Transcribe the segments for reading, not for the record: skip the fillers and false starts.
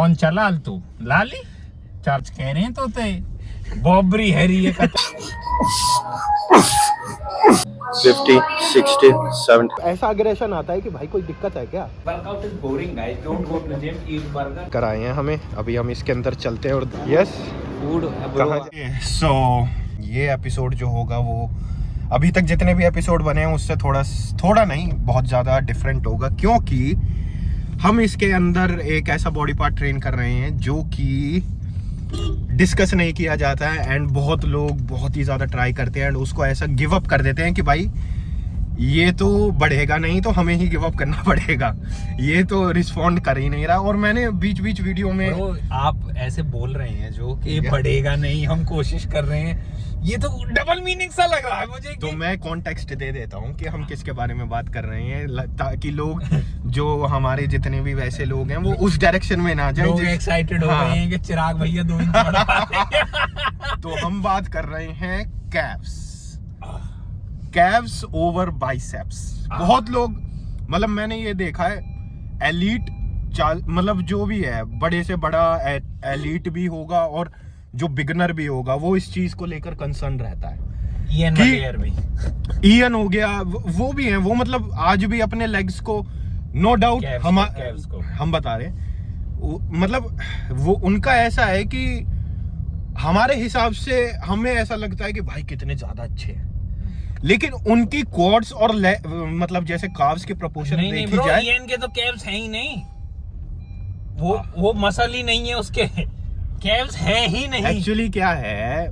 कौन चला तू लाली चार्ज कह रहे हैं तो ते बॉबरी हैरी ये 50, 60, 70 ऐसा अग्रेशन आता है कि भाई कोई दिक्कत है क्या? Workout is boring guys, don't go to gym, eat burger कराए हैं हमें। अभी हम इसके अंदर चलते हैं और यस फूड। सो ये एपिसोड जो होगा वो अभी तक जितने भी एपिसोड बने हैं उससे थोड़ा नहीं बहुत ज़्यादा डिफरेंट होगा, क्योंकि हम इसके अंदर एक ऐसा बॉडी पार्ट ट्रेन कर रहे हैं जो कि डिस्कस नहीं किया जाता है एंड बहुत लोग बहुत ही ज़्यादा ट्राई करते हैं एंड उसको ऐसा गिव अप कर देते हैं कि भाई ये तो बढ़ेगा नहीं तो हमें ही गिव अप करना पड़ेगा, ये तो रिस्पॉन्ड कर ही नहीं रहा। और मैंने बीच बीच वीडियो में आप ऐसे बोल रहे हैं जो कि बढ़ेगा नहीं, हम कोशिश कर रहे हैं, ये तो डबल मीनिंग सा लग रहा है मुझे। तो मैं कॉन्टेक्स्ट दे देता हूँ कि हम किसके बारे में बात कर रहे हैं ताकि लोग जो हमारे जितने भी वैसे लोग हैं वो उस डायरेक्शन में ना जाए। लोग एक्साइटेड हो रहे हैं कि चिराग भैया 2 इंच तो हम बात कर रहे हैं कैव्स ओवर बाइसेप्स। बहुत लोग मतलब मैंने ये देखा है एलीट मतलब जो भी है बड़े से बड़ा एलीट भी होगा और जो बिगनर भी होगा वो इस चीज को लेकर कंसर्न रहता है। ईएन हो गया वो भी है, वो मतलब आज भी अपने लेग्स को नो डाउट हम बता रहे हैं, मतलब वो उनका ऐसा है कि हमारे हिसाब से हमें ऐसा लगता है कि भाई कितने ज्यादा अच्छे हैं, लेकिन उनकी क्वाड्स और मतलब जैसे काव्स के प्रोपोर्शन देखी जाए ईएन के तो कैव्स हैं ही नहीं, वो मसल ही नहीं है, उसके कैव्स हैं ही नहीं। एक्चुअली क्या है,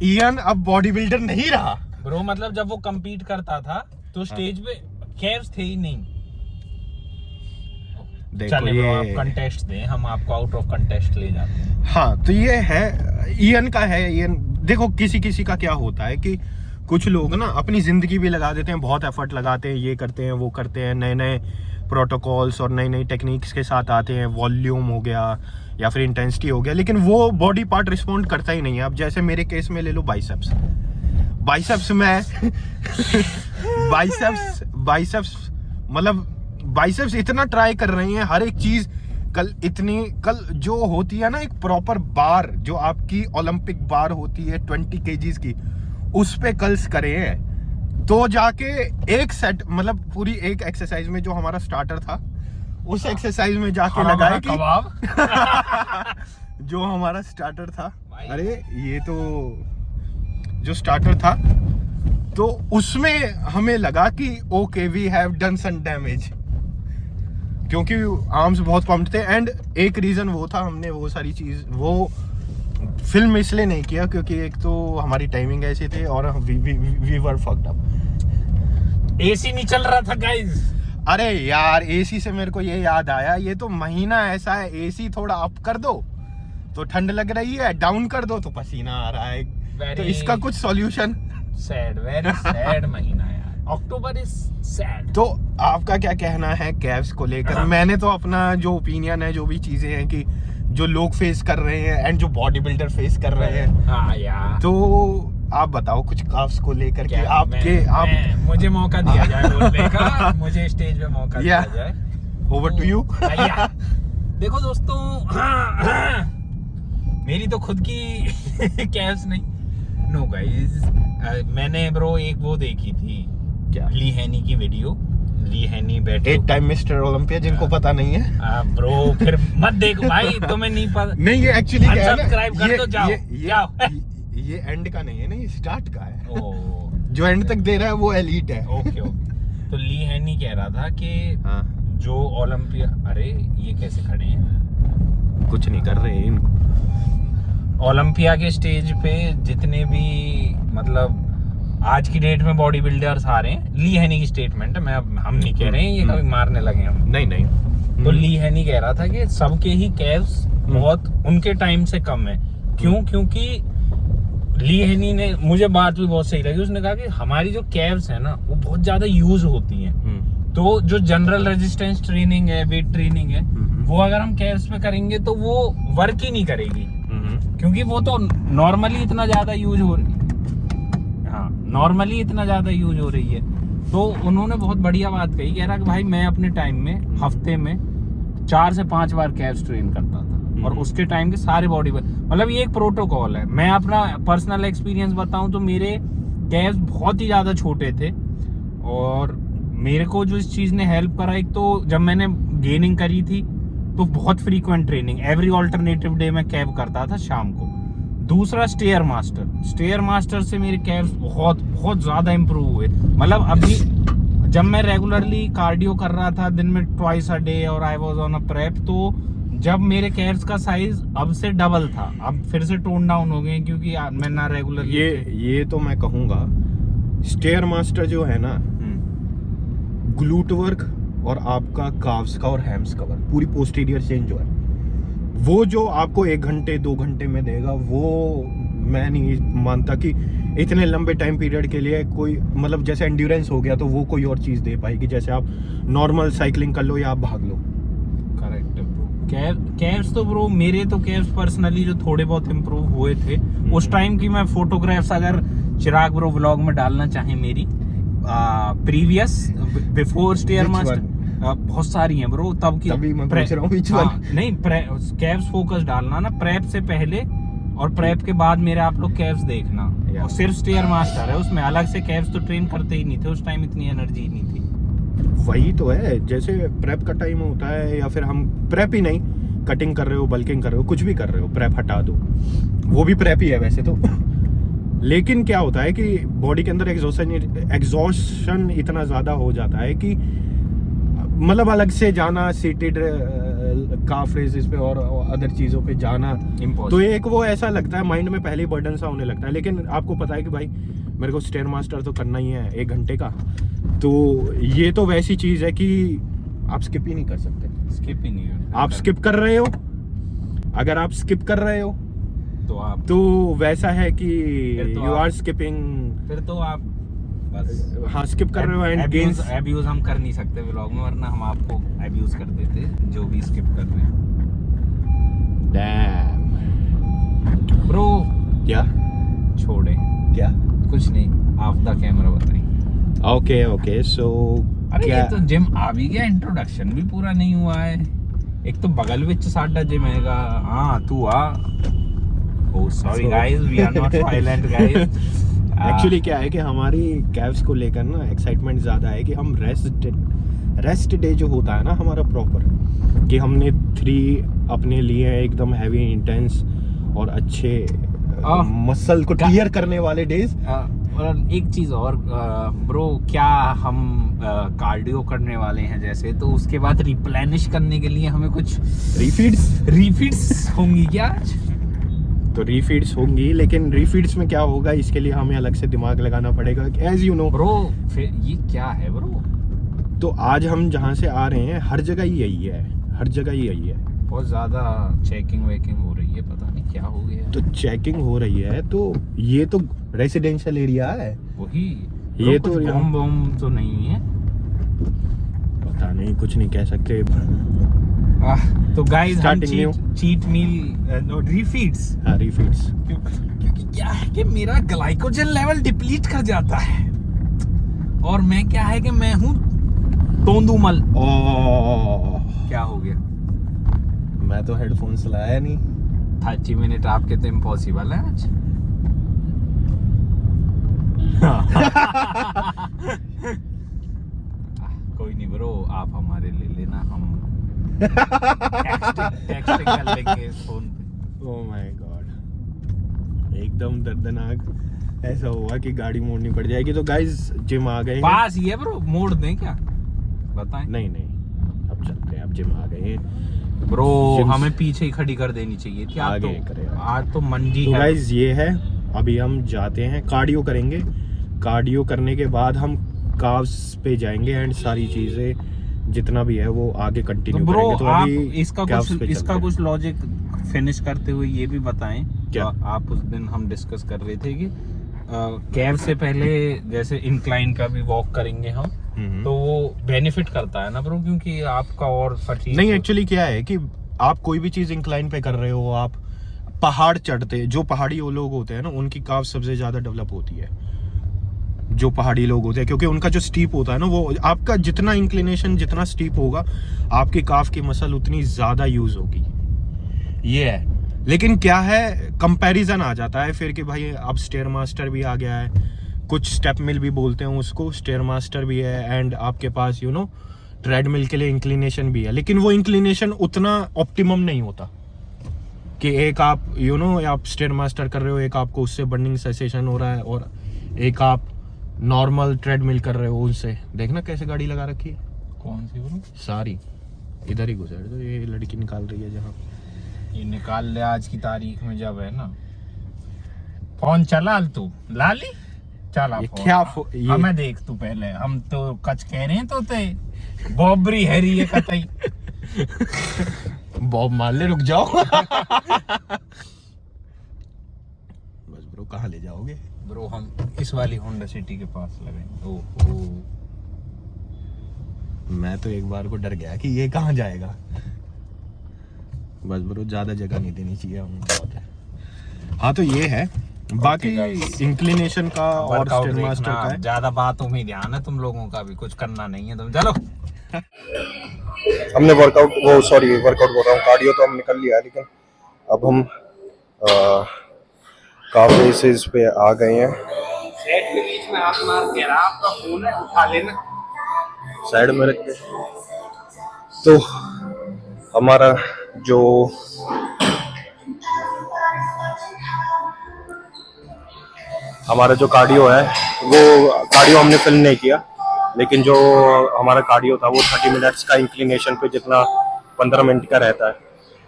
ईएन अब बॉडी बिल्डर नहीं रहा ब्रो, मतलब जब वो compete करता था तो स्टेज पे कैव्स थे ही नहीं। चलिए ब्रो आप कंटेस्ट दें, हम आपको आउट ऑफ कंटेस्ट ले जाते हैं। हाँ तो ये है ईएन का है। ईएन देखो किसी किसी का क्या होता है कि कुछ लोग ना अपनी जिंदगी भी लगा देते हैं, बहुत एफर्ट लगाते हैं, ये करते हैं वो करते हैं, नए नए प्रोटोकॉल्स और नई नई टेक्निक्स के साथ आते हैं, वॉल्यूम हो गया या फिर इंटेंसिटी हो गया, लेकिन वो बॉडी पार्ट रिस्पॉन्ड करता ही नहीं है। अब जैसे मेरे केस में ले लो बाइसेप्स में बाइसेप्स मतलब बाइसेप्स इतना ट्राई कर रही हैं हर एक चीज। कल जो होती है ना एक प्रॉपर बार जो आपकी ओलंपिक बार होती है 20 kgs की, उस पे कल्स करे हैं तो जाके एक सेट मतलब पूरी एक एक्सरसाइज में जो हमारा स्टार्टर था उस एक्सरसाइज में जाके लगाए कि जो हमारा स्टार्टर था, अरे ये तो जो स्टार्टर था तो उसमें हमें लगा कि okay we have done some damage, क्योंकि आर्म्स बहुत पम्प्ड थे। एंड एक रीजन वो था, हमने वो सारी चीज वो फिल्म इसलिए नहीं किया क्योंकि एक तो हमारी टाइमिंग ऐसी थी और we were fucked up. AC नहीं चल रहा था गाइस। अरे यार एसी से मेरे को ये याद आया, ये तो महीना ऐसा है, एसी थोड़ा अप कर दो तो ठंड लग रही है, डाउन कर दो तो पसीना आ रहा है। तो इसका कुछ सॉल्यूशन सैड, वेरी सैड महीना यार, अक्टूबर इज सैड। तो आपका क्या कहना है कैव्स को लेकर? मैंने तो अपना जो ओपिनियन है, जो भी चीजें हैं कि जो लोग फेस कर रहे हैं एंड जो बॉडी बिल्डर फेस कर रहे हैं, हाँ यार, तो आप बताओ कुछ काफ्स को लेकर कि मुझे मौका दिया जाए बोलने का, मुझे स्टेज पे मौका दिया जाए। Over to you. देखो दोस्तों, मेरी तो खुद की कैव्स नहीं, नो गाइस। मैंने ब्रो एक वो देखी थी क्या, ली हैनी की वीडियो। ली हैनी बैठे 8 टाइम मिस्टर ओलंपिया, जिनको पता नहीं है ब्रो फिर मत देखो भाई, तुम्हें नहीं पता। नहीं ये एक्चुअली क्या है ना, सब्सक्राइब कर दो, जाओ ये एंड का नहीं है ना, ये स्टार्ट का है। जो एंड तक दे रहा है वो एलीट है। ओके। तो ली हैनी कह रहा था कि जो ओलंपिया, अरे ये कैसे खड़े हैं, कुछ नहीं कर रहे इनको। ओलंपिया के स्टेज पे जितने भी मतलब आज की डेट में बॉडी बिल्डर्स आ रहे हैं, ली हैनी की स्टेटमेंट है, हम नहीं कह रहे हैं ये कभी मारने लगे हम, नहीं। तो ली हैनी कह रहा था कि सबके ही कैव्स बहुत उनके टाइम से कम है। क्यों? क्योंकि ली हैनी ने, मुझे बात भी बहुत सही लगी, उसने कहा कि हमारी जो कैव्स है ना वो बहुत ज्यादा यूज होती हैं, तो जो जनरल रेजिस्टेंस ट्रेनिंग है, वेट ट्रेनिंग है, वो अगर हम कैव्स पे करेंगे तो वो वर्क ही नहीं करेगी, क्योंकि वो तो नॉर्मली इतना ज्यादा यूज हो रही है। नॉर्मली इतना ज्यादा यूज हो रही है। तो उन्होंने बहुत बढ़िया बात कही, कह रहा कि भाई मैं अपने टाइम में हफ्ते में 4 से 5 बार कैव्स ट्रेन करता था, और उसके टाइम के सारे बॉडी, मतलब ये एक प्रोटोकॉल है। मैं अपना पर्सनल एक्सपीरियंस बताऊं तो मेरे कैव्स बहुत ही ज्यादा छोटे थे, और मेरे को जो इस चीज ने हेल्प करा, एक तो जब मैंने गेनिंग करी थी तो बहुत frequent training, every alternative day मैं कैव करता था शाम को। दूसरा स्टेयर मास्टर से मेरे कैव्स बहुत बहुत ज्यादा इंप्रूव हुए। मतलब अभी जब मैं रेगुलरली कार्डियो कर रहा था दिन में ट्वाइस अ डे और I was on a prep, तो जब मेरे कैव्स का साइज अब से डबल था, अब फिर से टोन डाउन हो गए क्योंकि मैं ना रेगुलर ये तो मैं कहूँगा स्टेयर मास्टर जो है ना, ग्लूट वर्क और आपका काव्स का और हैम्स का वर्क, पूरी पोस्टीरियर चेंज जो है वो जो आपको 1 घंटे 2 घंटे में देगा, वो मैं नहीं मानता कि इतने लंबे टाइम पीरियड के लिए कोई, मतलब जैसे एंड्योरेंस हो गया तो वो कोई और चीज़ दे पाएगी, जैसे आप नॉर्मल साइकिलिंग कर लो या आप भाग लो। Correct bro. कैव्स तो ब्रो मेरे तो कैव्स पर्सनली जो थोड़े बहुत इम्प्रूव हुए थे उस टाइम की मैं फोटोग्राफ्स अगर चिराग ब्रो व्लॉग में डालना चाहे मेरी प्रीवियस बिफोर स्टेयर मास्टर, बहुत सारी हैं ब्रो तब की। तभी मैं पूछ रहा हूँ नहीं, कैव्स फोकस डालना ना प्रेप से पहले और प्रेप के बाद मेरे आप लोग कैव्स देखना। और सिर्फ स्टेयर मास्टर है, उसमें अलग से कैव्स तो ट्रेन करते ही नहीं थे उस टाइम, इतनी एनर्जी नहीं थी। वही तो है, जैसे प्रेप का टाइम होता है या फिर हम प्रेप ही नहीं, कटिंग कर रहे हो, बल्किंग कर रहे हो, कुछ भी कर रहे हो, प्रेप हटा दो, वो भी प्रेप ही है वैसे तो। लेकिन क्या होता है कि बॉडी के अंदर एग्जॉशन इतना ज़्यादा हो जाता है कि मतलब अलग से जाना सीटेड काफ रेसेस पे और अदर चीज़ों पे जाना, तो एक वो ऐसा लगता है माइंड में पहले ही बर्डन सा होने लगता है। लेकिन आपको पता है कि भाई मेरे को स्टेयर मास्टर तो करना ही है 1 घंटे का, तो ये तो वैसी चीज़ है कि आप स्किप ही नहीं कर सकते। स्किप ही नहीं, आप स्किप कर रहे हो, अगर आप स्किप कर रहे हो तो वैसा है कि यू आर स्किपिंग, फिर तो आप बस हाँ स्किप कर रहे हो एंड गेन्स। अब्यूज हम कर नहीं सकते व्लॉग में, वरना हम आपको अब्यूज कर देते जो भी स्किप कर रहे हैं। डैम ब्रो क्या छोड़े, क्या कुछ नहीं, आप द कैमरा बताएं। ओके सो अरे क्या ये तो जिम आ भी गया, इंट्रोडक्शन भी पूरा नहीं हुआ है। एक तो बगल विच साडा जिम हैगा, हाँ तू आ। Oh sorry guys, we are not violent guys. Actually क्या है कि हमारी कैव्स को लेकर ना एक्साइटमेंट ज़्यादा है कि हम रेस्ट डे जो होता है ना हमारा प्रॉपर, कि हमने 3 अपने लिए हैं एकदम हैवी इंटेंस और अच्छे मसल को क्लियर करने वाले डेज। और एक चीज़ और ब्रो, क्या हम कार्डियो करने वाले हैं जैसे, तो उसके बाद रिप्लेनिश करने के लिए हमें कुछ रिफीड्स होंगी क्या? तो रीफीड्स होंगी, लेकिन रीफीड्स में क्या होगा इसके लिए हमें अलग से दिमाग लगाना पड़ेगा, एज यू नो ब्रो। फिर ये क्या है ब्रो? तो आज हम जहाँ से आ रहे हैं हर जगह ही यही है, हर जगह ही यही है। बहुत ज़्यादा चेकिंग वेकिंग हो रही है, पता नहीं क्या हो गया। तो चेकिंग हो रही है, तो ये तो रेसिडेंशियल एरिया है, वही ये तो बम तो नहीं है, पता नहीं, कुछ नहीं कह सकते। तो गाइस हम चीट मील रिफीड्स, हाँ रिफीड्स, क्योंकि क्या है कि मेरा ग्लाइकोजन लेवल डिप्लीट कर जाता है, और मैं क्या है कि मैं हूँ तोंदुमल। क्या हो गया? मैं तो हेडफोन्स लाया नहीं। 30 मिनट आपके तो इम्पॉसिबल है आज। कोई नहीं ब्रो, आप हमारे ले लेना, हम टेक्स्टिंग कर लेंगे फोन पे। ओह माय गॉड, एकदम दर्दनाक ऐसा हुआ कि गाड़ी मोड़नी पड़ जाएगी। तो गाइस जिम आ गए हैं, पास ही है ब्रो, मोड़ दें क्या? बताएं। नहीं अब चलते हैं, अब जिम आ गए हैं ब्रो, हमें पीछे ही खड़ी कर देनी चाहिए थी। आज तो मंडी है। तो गाइस ये है, अभी हम जाते हैं कार्डियो करेंगे, कार्डियो करने के बाद हम काव्स पे जाएंगे एंड सारी चीजें जितना भी है वो आगे कंटिन्यू करेंगे। तो आप अभी इसका कुछ लॉजिक फिनिश करते हुए ये भी बताएं। क्या आप उस दिन हम डिस्कस कर रहे थे कि कैव से पहले जैसे इंक्लाइन का भी वॉक करेंगे हम, तो वो बेनिफिट करता है ना ब्रो, क्योंकि आपका और फटीग नहीं। एक्चुअली क्या है कि आप कोई भी चीज इंक्लाइन पे कर रहे हो, आप पहाड़ चढ़ते, जो पहाड़ी वो लोग होते हैं ना, उनकी काफ सबसे ज्यादा डेवलप होती है, जो पहाड़ी लोग होते हैं, क्योंकि उनका जो स्टीप होता है ना, वो आपका जितना इंक्लिनेशन जितना स्टीप होगा, आपकी काफ की मसल उतनी ज्यादा यूज होगी। ये है। लेकिन क्या है, कंपैरिजन आ जाता है फिर कि भाई अब स्टेयर मास्टर भी आ गया है, कुछ स्टेप मिल भी बोलते हैं उसको, स्टेयर मास्टर भी है, एंड आपके पास ट्रेडमिल के लिए इंक्लिनेशन भी है, लेकिन वो इंक्लिनेशन उतना ऑप्टिमम नहीं होता कि एक आप आप स्टेयर मास्टर कर रहे हो, एक आपको उससे बर्निंग सेंसेशन हो रहा है, और एक आप नॉर्मल ट्रेडमिल कर रहे हो उससे। देखना कैसे गाड़ी लगा रखी है, कौन सी ब्रो? सारी इधर ही घुसा तो ये लड़की निकाल रही है जहाँ। ये निकाल ले आज की तारीख में, जब है ना फोन चला तू लाली चला ये फोन। क्या हमें देख तू पहले, हम तो कच कह रहे हैं तो ते बॉबरी हैरी ये कतई। बॉब मार ले, रुक जाओ। बस ब्रो कहाँ ले जाओगे? ब्रो हम इस वाली होंडा सिटी के पास लगे। ओहो, मैं तो एक बार को डर गया कि ये कहाँ जाएगा। बस ब्रो ज्यादा जगह नहीं देनी चाहिए हमें, बहुत है। हाँ तो ये है, बाकी इंक्लिनेशन का और स्टेयर मास्टर का है। ज्यादा बातों में ध्यान है तुम लोगों का, भी कुछ करना नहीं है तुम, चलो। हमने वर्कआउट बोल रहा हूँ, कार्डियो तो हम निकल लिया है, लेकिन अब हम काफ रेसेस पे आ गए हैं। सेट के बीच में हाथ मार के रहा, आपका फोन है उठा लेना, साइड में रख के। तो हमारा जो कार्डियो है, वो कार्डियो हमने फिल्म नहीं किया, लेकिन जो हमारा कार्डियो था वो 30 मिनट्स का इंक्लिनेशन पे जितना 15 मिनट का रहता है।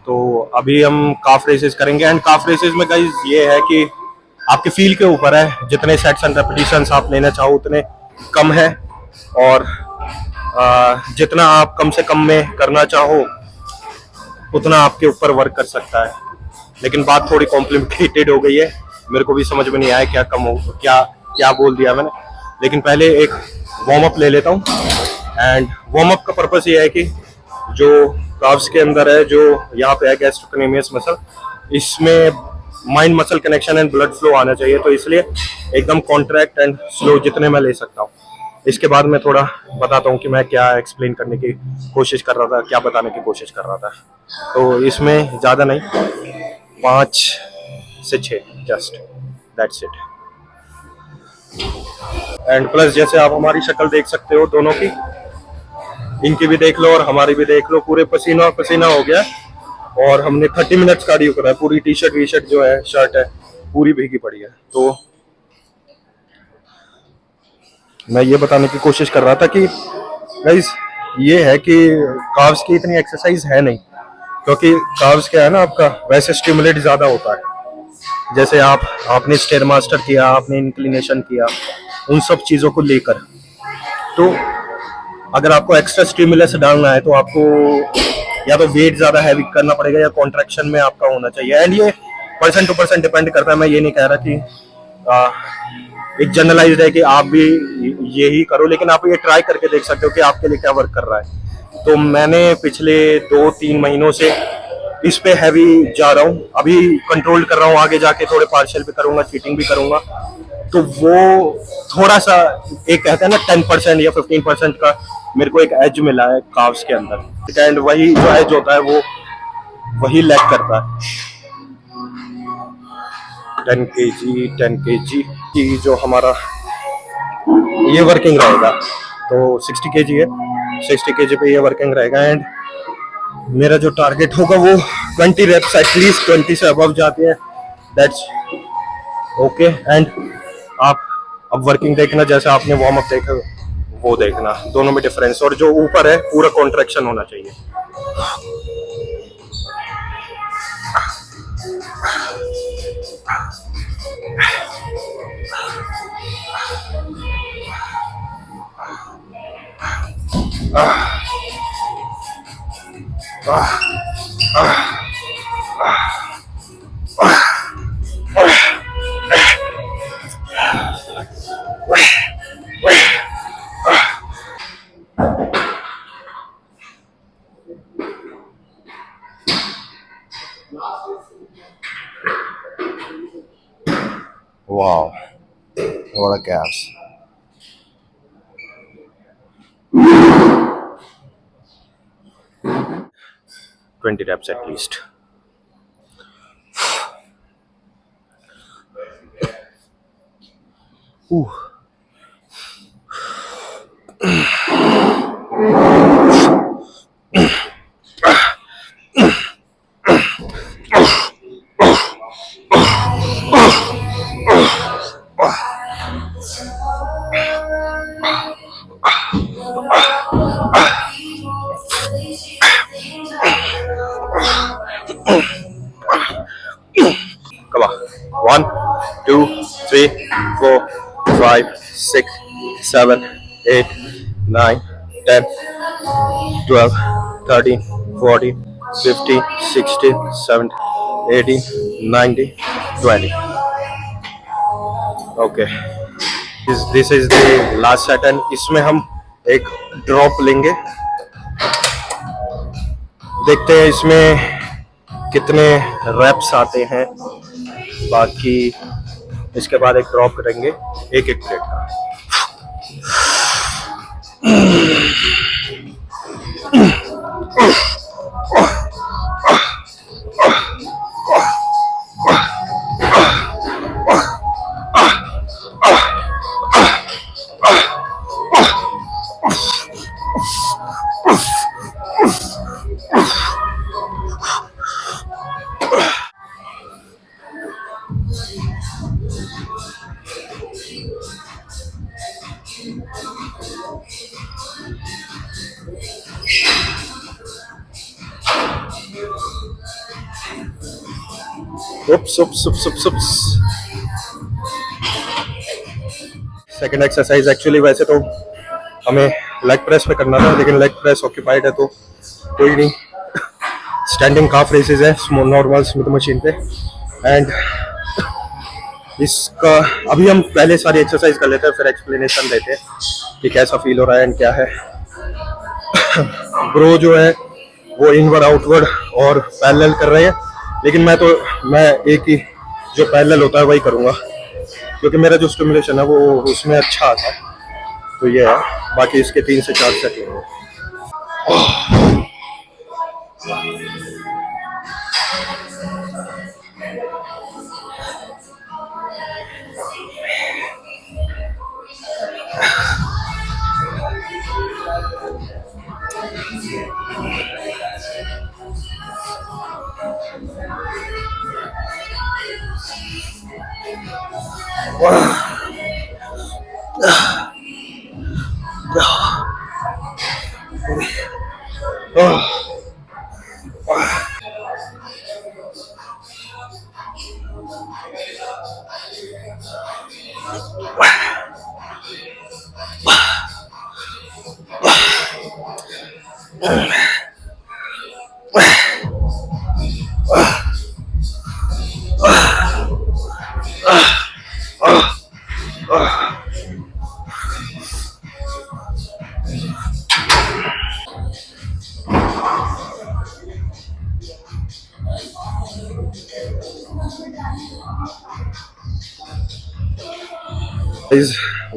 तो अभी हम काफ रेसेस करेंगे, एंड काफ रेसेस में गाइस ये है कि आपके फील के ऊपर है, जितने सेट्स एंड रेपिटेशंस आप लेना चाहो उतने कम है, और जितना आप कम से कम में करना चाहो उतना आपके ऊपर वर्क कर सकता है। लेकिन बात थोड़ी कॉम्प्लिकेटेड हो गई है, मेरे को भी समझ में नहीं आया क्या कम हो, क्या बोल दिया मैंने। लेकिन पहले एक वार्म अप ले लेता हूँ, एंड वार्म अप का पर्पस ये है कि जो काफ्स के अंदर है, जो यहाँ पे है गैस्ट्रोक्नेमियस मसल, इसमें mind muscle connection and blood flow आना चाहिए, तो इसलिए एकदम कॉन्ट्रैक्ट एंड स्लो जितने मैं ले सकता हूँ। इसके बाद मैं थोड़ा बताता हूँ कि मैं क्या एक्सप्लेन करने की कोशिश कर रहा था, क्या बताने की कोशिश कर रहा था। तो इसमें ज़्यादा नहीं, 5 से 6 just, that's it. And plus जैसे आप हमारी शक्ल देख सकते हो दोनों की, इनकी भी देख लो और हमारी भी देख लो, पूरे पसीना पसीना हो गया, और हमने 30 मिनट्स कार्डियो करा है। पूरी टी शर्ट जो है, शर्ट है, पूरी भीगी पड़ी है। तो मैं ये बताने की कोशिश कर रहा था कि गाइस ये है कि कार्ब्स की इतनी एक्सरसाइज है नहीं, क्योंकि कार्ब्स क्या है ना, आपका वैसे स्टिमुलेट ज़्यादा होता है। जैसे आपने स्टेयर मास्टर किया, आपने इंक्लिनेशन किया, उन सब चीज़ों को लेकर, तो अगर आपको एक्स्ट्रा स्टिमुलस डालना है तो आपको या तो वेट ज़्यादा हैवी करना पड़ेगा या कॉन्ट्रैक्शन में आपका होना चाहिए। एंड ये पर्सन टू पर्सन डिपेंड करता है। मैं ये नहीं कह रहा कि एक जनरलाइज्ड है कि आप भी यही करो, लेकिन आप ये ट्राई करके देख सकते हो कि आपके लिए क्या वर्क कर रहा है। तो मैंने पिछले 2-3 महीनों से इस पे हैवी जा रहा हूँ, अभी कंट्रोल कर रहा हूँ, आगे जाके थोड़े पार्शियल भी करूंगा, चीटिंग भी करूंगा। तो वो थोड़ा सा, एक कहते हैं ना 10% या 15% का मेरे को एक एज मिला है काव्स के अंदर, एंड वही जो एज होता है वो वही लैक करता है। 10 kg की जो हमारा ये वर्किंग रहेगा, तो 60 kg है, 60 kg पे ये वर्किंग रहेगा। एंड मेरा जो टारगेट होगा वो 20 रेप्स, एटलीस्ट 20 से अबव जाते हैं, दैट्स ओके। एंड आप अब वर्किंग देखना, जैसे आपने वार्म अप देखा वो देखना, दोनों में डिफरेंस, और जो ऊपर है पूरा कॉन्ट्रैक्शन होना चाहिए। Wow, what a gas. 20 reps at least. Come on. 1, 2, 3, 4, 5, 6, 7, 8, 9, 10, 12, 13, 14, 15, 16, 17, 18, 19, 20. Okay. This is the last set and इसमें हम एक ड्रॉप लेंगे, देखते हैं इसमें कितने रैप्स आते हैं, बाकी इसके बाद एक ड्रॉप करेंगे एक एक प्लेट का। सेकेंड एक्सरसाइज एक्चुअली वैसे तो हमें लेग प्रेस पे करना था, लेकिन लेग प्रेस ऑक्यूपाइड है तो कोई नहीं। स्टैंडिंग काफ रेसेस है नॉर्मल स्मिथ मशीन पे। एंड इसका अभी हम पहले सारी एक्सरसाइज कर लेते हैं, फिर एक्सप्लेनेशन देते हैं कि कैसा फील हो रहा है एंड क्या है। ब्रो जो है वो इनवर्ड आउटवर्ड और पैरेलल कर रहे हैं, लेकिन मैं एक ही जो पैरेलल होता है वही करूँगा, क्योंकि मेरा जो स्टिमुलेशन है वो उसमें अच्छा आता है। तो ये है, बाकी इसके 3 से 4 सेट लेंगे।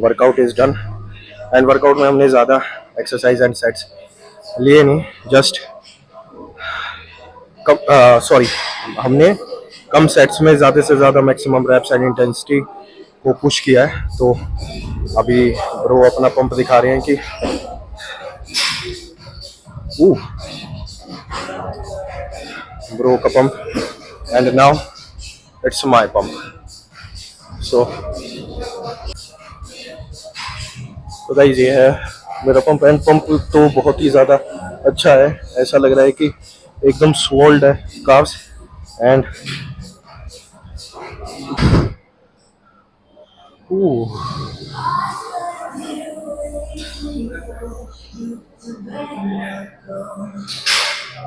Workout is done and workout में हमने ज़्यादा एक्सरसाइज एंड सेट्स लिए नहीं, जस्ट हमने कम सेट्स में ज़्यादा से ज़्यादा मैक्सिमम रैप्स एंड इंटेंसिटी को पुश किया है। तो अभी ब्रो अपना पंप दिखा रहे हैं कि ब्रो का pump and now it's my pump. So तो गाइस ये है मेरा पंप एंड पंप तो बहुत ही ज़्यादा अच्छा है, ऐसा लग रहा है कि एकदम स्वोल्ड है carbs and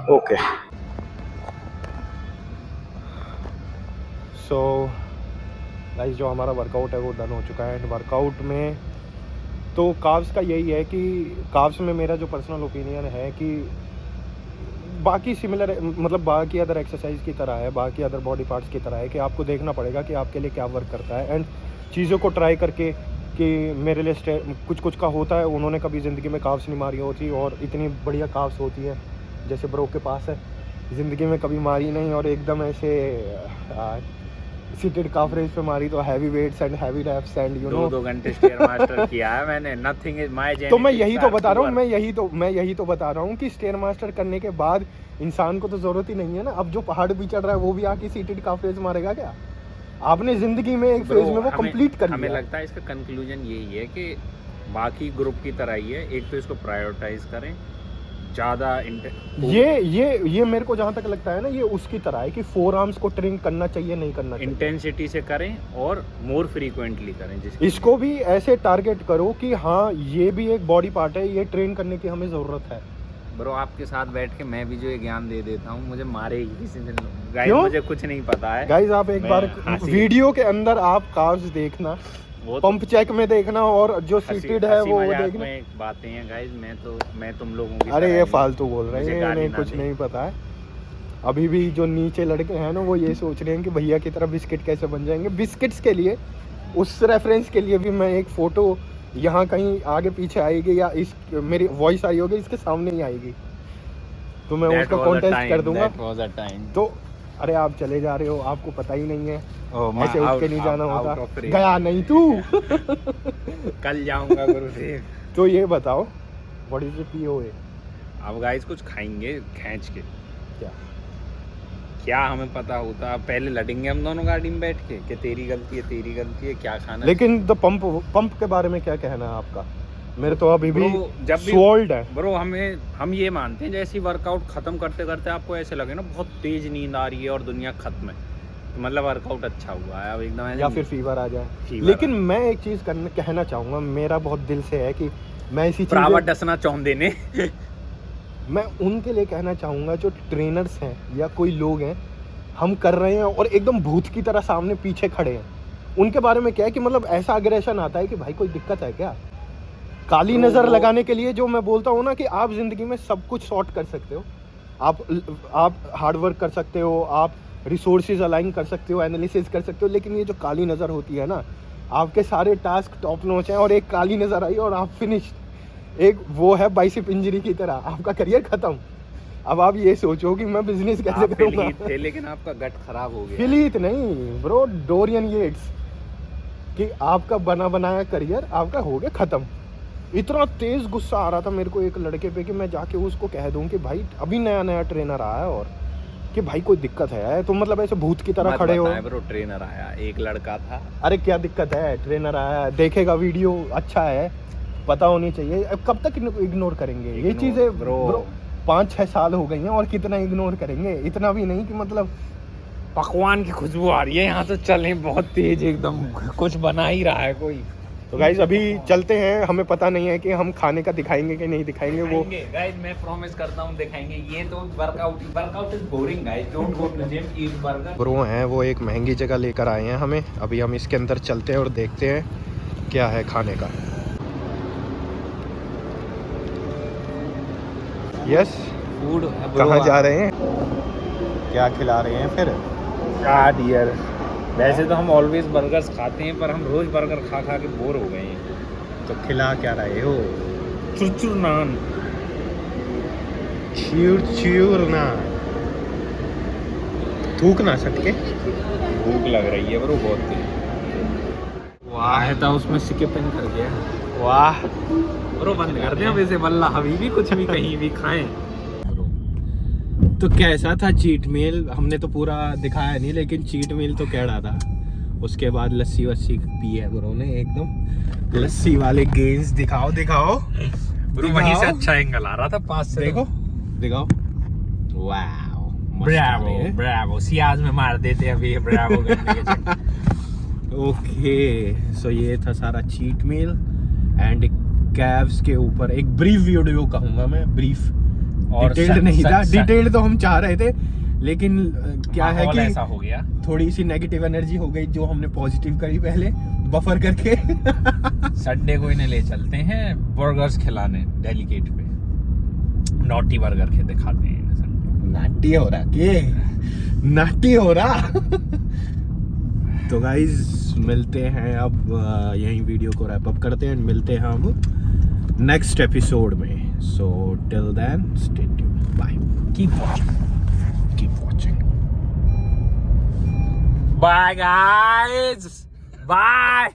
okay. So guys जो हमारा वर्कआउट है वो डन हो चुका है एंड वर्कआउट में तो कार्ब्स का यही है कि कार्ब्स में मेरा जो पर्सनल ओपिनियन है कि बाकी सिमिलर मतलब बाकी अदर एक्सरसाइज की तरह है, बाकी अदर बॉडी पार्ट्स की तरह है कि आपको देखना पड़ेगा कि आपके लिए क्या वर्क करता है एंड चीज़ों को ट्राई करके कि मेरे लिए कुछ का होता है। उन्होंने कभी ज़िंदगी में कार्ब्स नहीं मारी होती और इतनी बढ़िया कार्ब्स होती है जैसे ब्रो के पास है, ज़िंदगी में कभी मारी नहीं और एकदम ऐसे सीटेड काफ रेस पे मारी तो heavy weights and heavy reps and you know 2 घंटे स्टेयर मास्टर किया है मैंने, नथिंग इज माय तो मैं यही तो बता रहा हूँ, मैं यही तो बता रहा हूँ कि स्टेयर मास्टर करने के बाद इंसान को तो जरूरत ही नहीं है ना, अब जो पहाड़ भी चढ़ रहा है वो भी आके सीटेड काफ रेस मारेगा क्या? आपने जिंदगी में एक फेज में वो कंप्लीट कर लिया। हमें लगता है इसका कंक्लूजन यही है कि बाकी ग्रुप की तरह ही है, एक तो इसको प्रायोरिटाइज करें ज़्यादा। ये मेरे को जहाँ तक लगता है ना, ये उसकी तरह है कि 4 आर्म्स को ट्रेन करना चाहिए, नहीं करना चाहिए, इंटेंसिटी से करें और मोर फ्रीक्वेंटली करें। इसको भी ऐसे टारगेट करो कि हाँ ये भी एक बॉडी पार्ट है, ये ट्रेन करने की हमें ज़रूरत है। ब्रो आपके साथ बैठ के मैं भी जो ये ज्ञान दे देता हूँ, मुझे मारेगी किसी दिन। गाइस क्यों? मुझे कुछ नहीं पता है गाइस आप एक बार वीडियो के अंदर आप कार्स देखना, पंप चेक में देखना, और जो सीटेड है वो देखना। बातें हैं गाइस, मैं तुम लोगों की अरे ये फालतू बोल रहे हैं, इन्हें कुछ नहीं पता है। अभी भी जो नीचे लड़के हैं ना वो ये सोच रहे हैं कि भैया की तरह बिस्किट कैसे बन जाएंगे। बिस्किट्स के लिए, उस रेफरेंस के लिए भी मैं एक फोटो यहाँ कहीं आगे पीछे आएगी या इस मेरी वॉइस आई होगी इसके सामने ही आएगी, तो मैं उसका कॉन्टेस्ट कर दूंगा। तो अरे आप चले जा रहे हो, आपको पता ही नहीं है, ऐसे उठ के नहीं जाना होता। गया नहीं तू कल जाऊंगा गुरुदेव। तो ये बताओ व्हाट इज द POA? अब गाइस कुछ खाएंगे खींच के, क्या हमें पता होता? पहले लड़ेंगे हम दोनों गाड़ी में बैठ के कि तेरी गलती है क्या खाना। लेकिन द पंप के बारे में क्या कहना है आपका? मेरे तो अभी भी सोल्ड है ब्रो। हम ये मानते हैं जैसे वर्कआउट खत्म करते करते आपको ऐसे लगे ना बहुत तेज नींद आ रही है और दुनिया खत्म है, तो मतलब वर्कआउट अच्छा हुआ है अब एकदम, या फिर फीवर आ जाए। लेकिन मैं एक चीज कहना चाहूंगा, मेरा बहुत दिल से है कि मैं इसी प्राइवेट डसना चाहते ने मैं उनके लिए कहना चाहूँगा जो ट्रेनर्स हैं या कोई लोग हैं, हम कर रहे हैं और एकदम भूत की तरह सामने पीछे खड़े हैं, उनके बारे में क्या है कि मतलब ऐसा अग्रेशन आता है कि भाई कोई दिक्कत है क्या? काली नज़र लगाने के लिए जो मैं बोलता हूँ ना कि आप ज़िंदगी में सब कुछ सॉर्ट कर सकते हो, आप हार्ड वर्क कर सकते हो, आप रिसोर्सेज अलाइन कर सकते हो, एनालिसिस कर सकते हो, लेकिन ये जो काली नज़र होती है ना, आपके सारे टास्क टॉप नॉच हैं और एक काली नज़र आई और आप फिनिश्ड। एक वो है बाइसेप इंजरी की तरह, आपका करियर खत्म। अब आप ये सोचो कि मैं बिजनेस कैसे करूंगा। थे लेकिन आपका गट खराब हो गया। फिलीत नहीं ब्रो, डोरियन येट्स, कि आपका बना बनाया करियर आपका हो गया खत्म। इतना तेज गुस्सा आ रहा था मेरे को एक लड़के पे कि मैं जाके उसको कह दूं कि भाई अभी नया नया ट्रेनर आया है और कि भाई कोई दिक्कत है, तो मतलब ऐसे भूत की तरह खड़े हो। ब्रो ट्रेनर आया, एक लड़का था। अरे क्या दिक्कत है, ट्रेनर आया, देखेगा वीडियो, अच्छा है, पता होनी चाहिए। अब कब तक इग्नोर करेंगे ये चीजें ब्रो? 5-6 साल हो गई हैं और कितना इग्नोर करेंगे? इतना भी नहीं कि मतलब पकवान की खुशबू आ रही है यहाँ, तो चलें बहुत तेज एकदम, कुछ बना ही रहा है कोई। तो गाइस अभी चलते हैं, हमें पता नहीं है कि हम खाने का दिखाएंगे कि नहीं दिखाएंगे। वो गाइस मैं प्रॉमिस करता हूँ दिखाएंगे। ये तो workout is boring guys, don't go to gym, eat burger. Bro हैं वो एक महंगी जगह लेकर आए हैं हमें, अभी हम इसके अंदर चलते हैं और देखते हैं क्या है खाने का। यस फूड कहाँ जा रहे हैं, क्या खिला रहे हैं फिर? God यार, वैसे तो हम ऑलवेज बर्गर्स खाते हैं पर हम रोज बर्गर खा खा के बोर हो गए हैं। तो खिला क्या रहे हो? चुरचुर नान। चूर नान, थूक ना सटके, भूख लग रही है ब्रो बहुत तेज। वाह था उसमें स्किपिंग कर गया। वाह ब्रो बंद कर दे वैसे, वल्ला हबीबी कुछ भी कहीं भी खाएं। तो कैसा था चीट मील? हमने तो पूरा दिखाया नहीं, लेकिन चीट मील तो कैड़ा था। उसके बाद लस्सी वस्सी पी है ब्रो ने, एकदम लस्सी वाले गेम्स दिखाओ ब्रो, वहीं से अच्छा एंगल आ रहा था पास से। दिखाओ वाओ, ब्रावो सियाज में मार देते अभी ब्रावो करने के चक्कर। ओके सो ये था सारा चीट मील एंड कैव्स के ऊपर एक ब्रीफ वीडियो कहूंगा मैं, ब्रीफ और डिटेल्ड नहीं था। डिटेल्ड तो हम चाह रहे थे, लेकिन क्या है कि ऐसा हो गया, थोड़ी सी नेगेटिव एनर्जी हो गई जो हमने पॉजिटिव करी पहले बफर करके। संडे को इन्हें ले चलते हैं बर्गर्स खिलाने डेलीकेट पे, नॉटी बर्गर के दिखाते हैं। नाटी हो रहा के नाटी हो रहा। तो गाइज मिलते हैं अब, यही वीडियो को रैप अप करते हैं, मिलते हैं हम नेक्स्ट एपिसोड में। So till then, stay tuned. Bye. Keep watching. Bye guys, bye.